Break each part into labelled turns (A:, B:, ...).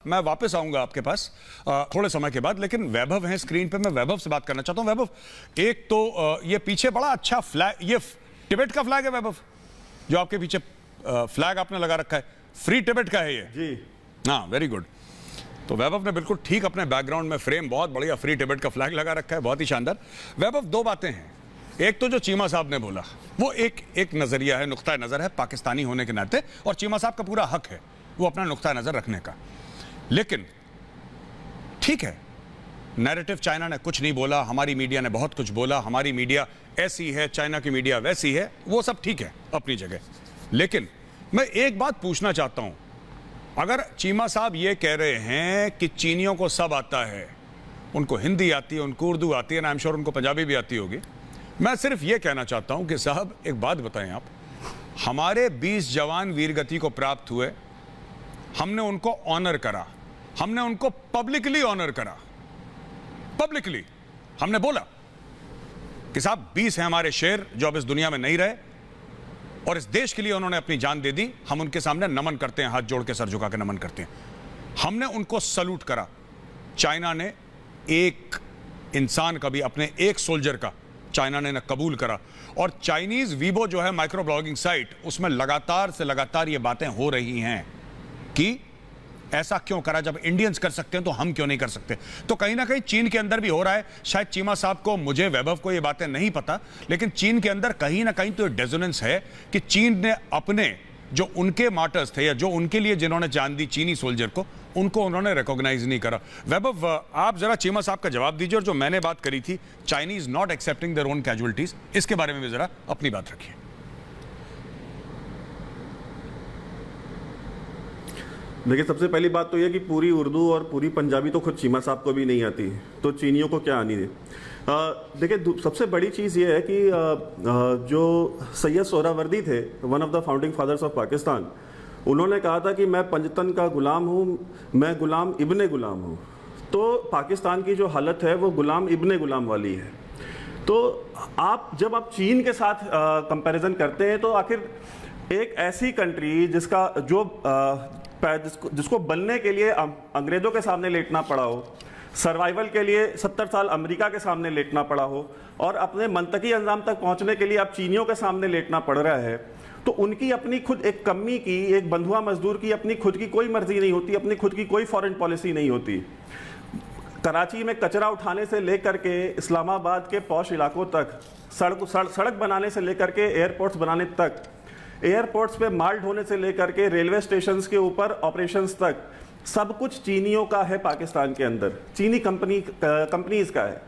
A: मैं वापस आऊंगा आपके पास थोड़े समय के बाद, लेकिन वैभव है स्क्रीन पे। मैं वैभव से बात करना चाहता हूं। वैभव, एक तो ये पीछे बड़ा अच्छा फ्लैग, ये तिब्बत का फ्लैग है वैभव, जो आपके पीछे फ्लैग आपने लगा रखा है, फ्री तिब्बत का है ये
B: जी।
A: हाँ, वेरी गुड। तो वैभव ने बिल्कुल ठीक अपने बैकग्राउंड में फ्रेम बहुत बढ़िया फ्री तिब्बत का फ्लैग लगा रखा है, बहुत ही शानदार। वैभव, दो बातें हैं। एक तो जो चीमा साहब ने बोला वो एक नजरिया है, नुक्ता नजर है पाकिस्तानी होने के नाते, और चीमा साहब का पूरा हक है वो अपना नुक्ता नजर रखने का। लेकिन ठीक है, नैरेटिव चाइना ने कुछ नहीं बोला, हमारी मीडिया ने बहुत कुछ बोला, हमारी मीडिया ऐसी है, चाइना की मीडिया वैसी है, वो सब ठीक है अपनी जगह। लेकिन मैं एक बात पूछना चाहता हूं, अगर चीमा साहब ये कह रहे हैं कि चीनियों को सब आता है, उनको हिंदी आती है, उनको उर्दू आती है, आई एम श्योर उनको पंजाबी भी आती होगी, मैं सिर्फ ये कहना चाहता हूं कि साहब एक बात बताएं आप, हमारे 20 जवान वीरगति को प्राप्त हुए, हमने उनको ऑनर करा, हमने उनको पब्लिकली ऑनर करा, पब्लिकली हमने बोला कि साहब 20 हैं हमारे शेर जो अब इस दुनिया में नहीं रहे और इस देश के लिए उन्होंने अपनी जान दे दी, हम उनके सामने नमन करते हैं, हाथ जोड़ के सर झुका के नमन करते हैं। हमने उनको सल्यूट करा। चाइना ने एक इंसान का भी, अपने एक सोल्जर का चाइना ने कबूल करा। और चाइनीज वीबो जो है माइक्रो ब्लॉगिंग साइट, उसमें लगातार से लगातार ये बातें हो रही हैं कि ऐसा क्यों करा, जब इंडियंस कर सकते हैं तो हम क्यों नहीं कर सकते। तो कहीं ना कहीं चीन के अंदर भी हो रहा है। शायद चीमा साहब को, मुझे वैभव को ये बातें नहीं पता, लेकिन चीन के अंदर कहीं ना कहीं तो डेजोनेंस है कि चीन ने अपने जो उनके मार्टर्स थे या जो उनके लिए जिन्होंने जान दी चीनी सोल्जर को, उनको उन्होंने रिकॉग्नाइज नहीं करा। वैभव, आप जरा चीमा साहब का जवाब दीजिए, और जो मैंने बात करी थी Chinese not accepting their own casualties, इसके बारे में भी जरा अपनी बात रखिए।
B: देखिए, सबसे पहली बात तो यह कि पूरी उर्दू और पूरी पंजाबी तो खुद चीमा साहब को भी नहीं आती, तो चीनियों को क्या आनी है। देखिए, सबसे बड़ी चीज़ ये है कि जो सैयद सोहरावर्दी थे, one of the founding fathers of Pakistan, उन्होंने कहा था कि मैं पंजतन का गुलाम हूँ, मैं गुलाम इब्ने गुलाम हूँ। तो पाकिस्तान की जो हालत है वो गुलाम इब्ने गुलाम वाली है। तो जब आप चीन के साथ कंपैरिजन करते हैं तो आखिर एक ऐसी कंट्री जिसको बनने के लिए अंग्रेजों के सामने लेटना पड़ा हो, सर्वाइवल के लिए 70 साल अमेरिका के सामने लेटना पड़ा हो, और अपने मंतकी अंजाम तक पहुंचने के लिए अब चीनियों के सामने लेटना पड़ रहा है, तो उनकी अपनी खुद एक कमी की, एक बंधुआ मजदूर की अपनी खुद की कोई मर्जी नहीं होती, अपनी खुद की कोई फॉरेन पॉलिसी नहीं होती। कराची में कचरा उठाने से लेकर के इस्लामाबाद के पॉश इलाकों तक, सड़क बनाने से लेकर के एयरपोर्ट्स बनाने तक, एयरपोर्ट्स पे माल ढोने से लेकर के रेलवे स्टेशंस के ऊपर ऑपरेशंस तक, सब कुछ चीनियों का है पाकिस्तान के अंदर, चीनी कंपनीज का है।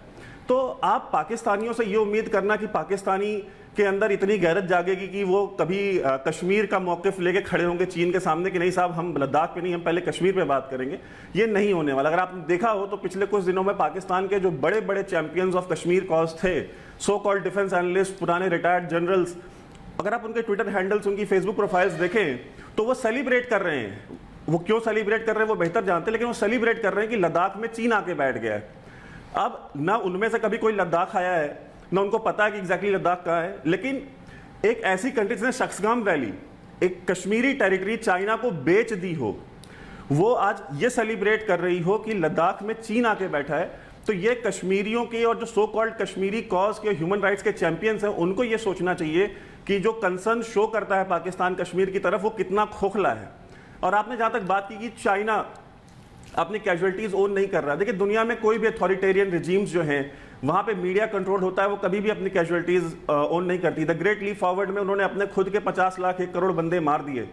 B: तो आप पाकिस्तानियों से ये उम्मीद करना कि पाकिस्तानी के अंदर इतनी गैरत जागेगी कि वो कभी कश्मीर का मौक़िफ़ लेके खड़े होंगे चीन के सामने कि नहीं साहब हम लद्दाख पे नहीं, हम पहले कश्मीर पे बात करेंगे, ये नहीं होने वाला। अगर आपने देखा हो तो पिछले कुछ दिनों में पाकिस्तान के जो बड़े बड़े चैंपियंस ऑफ कश्मीर कॉज थे, सो कॉल्ड डिफेंस एनालिस्ट, पुराने रिटायर्ड जनरल्स, अगर आप उनके ट्विटर हैंडल्स, उनकी फेसबुक प्रोफाइल्स देखें तो वो सेलिब्रेट कर रहे हैं। वो क्यों सेलिब्रेट कर रहे हैं वो बेहतर जानते हैं, लेकिन वो सेलिब्रेट कर रहे हैं कि लद्दाख में चीन आके बैठ गया है। अब ना उनमें से कभी कोई लद्दाख आया है, ना उनको पता है कि एग्जैक्टली लद्दाख कहाँ है, लेकिन एक ऐसी कंट्री जिसने शख्सगाम वैली, एक कश्मीरी टेरिटरी चाइना को बेच दी हो, वो आज ये सेलिब्रेट कर रही हो कि लद्दाख में चीन आके बैठा है। तो ये कश्मीरियों के और जो सो कॉल्ड कश्मीरी कॉज के ह्यूमन राइट्स के चैंपियंस हैं, उनको ये सोचना चाहिए कि जो कंसर्न शो करता है पाकिस्तान कश्मीर की तरफ, वो कितना खोखला है। और आपने जहां तक बात की कि चाइना अपनी कैजुअलिटीज ओन नहीं कर रहा, देखिए दुनिया में कोई भी अथॉरिटेरियन रिजीम्स जो हैं वहां पे मीडिया कंट्रोल होता है, वो कभी भी अपनी कैजुअलिटीज ओन नहीं करती। द ग्रेट लीप फॉरवर्ड में उन्होंने अपने खुद के 50 लाख 1 करोड़ बंदे मार दिए।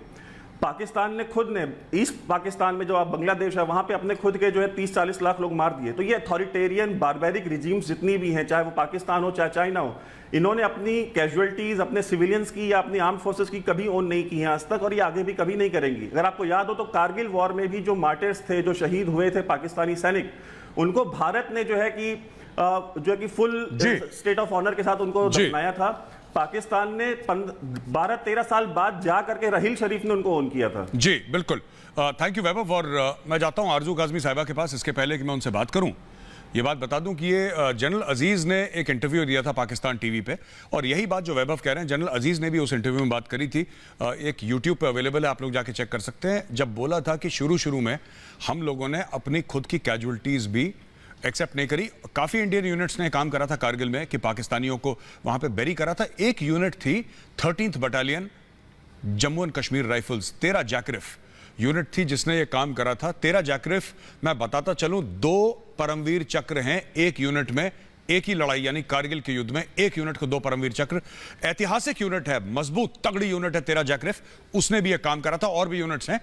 B: पाकिस्तान ने खुद ने ईस्ट पाकिस्तान में जो आप बांग्लादेश है वहां पे अपने खुद के जो है 30-40 लाख लोग मार दिए। तो ये अथॉरिटेरियन बारबेरिक रिजीम्स जितनी भी हैं, चाहे वो पाकिस्तान हो चाहे चाइना हो, इन्होंने अपनी कैजुअलिटीज अपने सिविलियंस की या अपनी आर्म फोर्सेस की कभी ओन नहीं की है आज तक, और ये आगे भी कभी नहीं करेंगी। अगर आपको याद हो तो कारगिल वॉर में भी जो मार्टिर्स थे, जो शहीद हुए थे पाकिस्तानी सैनिक, उनको भारत ने जो है कि फुल स्टेट ऑफ ऑनर के साथ उनको दफनाया था। पाकिस्तान ने 12-13 साल बाद जा करके रहील शरीफ ने उनको ओन किया था।
A: जी बिल्कुल, थैंक यू वैभव। और मैं जाता हूं आरजू काज़मी साहिबा के पास, इसके पहले कि मैं उनसे बात करूं, ये बात बता दूं कि ये जनरल अजीज ने एक इंटरव्यू दिया था पाकिस्तान टीवी पे, और यही बात जो वैभव कह रहे हैं जनरल अजीज ने भी उस इंटरव्यू में बात करी थी। एक यूट्यूब पे अवेलेबल है, आप लोग जाके चेक कर सकते हैं। जब बोला था कि शुरू में हम लोगों ने अपनी खुद की कैजुअलिटीज भी एक्सेप्ट नहीं करी। काफ़ी इंडियन यूनिट्स ने काम करा था कारगिल में कि पाकिस्तानियों को वहाँ पे बेरी करा था। एक यूनिट थी 13th battalion Jammu and Kashmir rifles, 13 जैकरिफ यूनिट थी जिसने ये काम करा था। 13 जैकरिफ, मैं बताता चलूं, 2 परमवीर चक्र हैं एक यूनिट में। एक ही लड़ाई यानी कारगिल के युद्ध में एक यूनिट को 2 परमवीर चक्र। ऐतिहासिक यूनिट है, मजबूत तगड़ी यूनिट है 13 जैकरिफ, उसने भी ये काम करा था। और भी यूनिट्स हैं।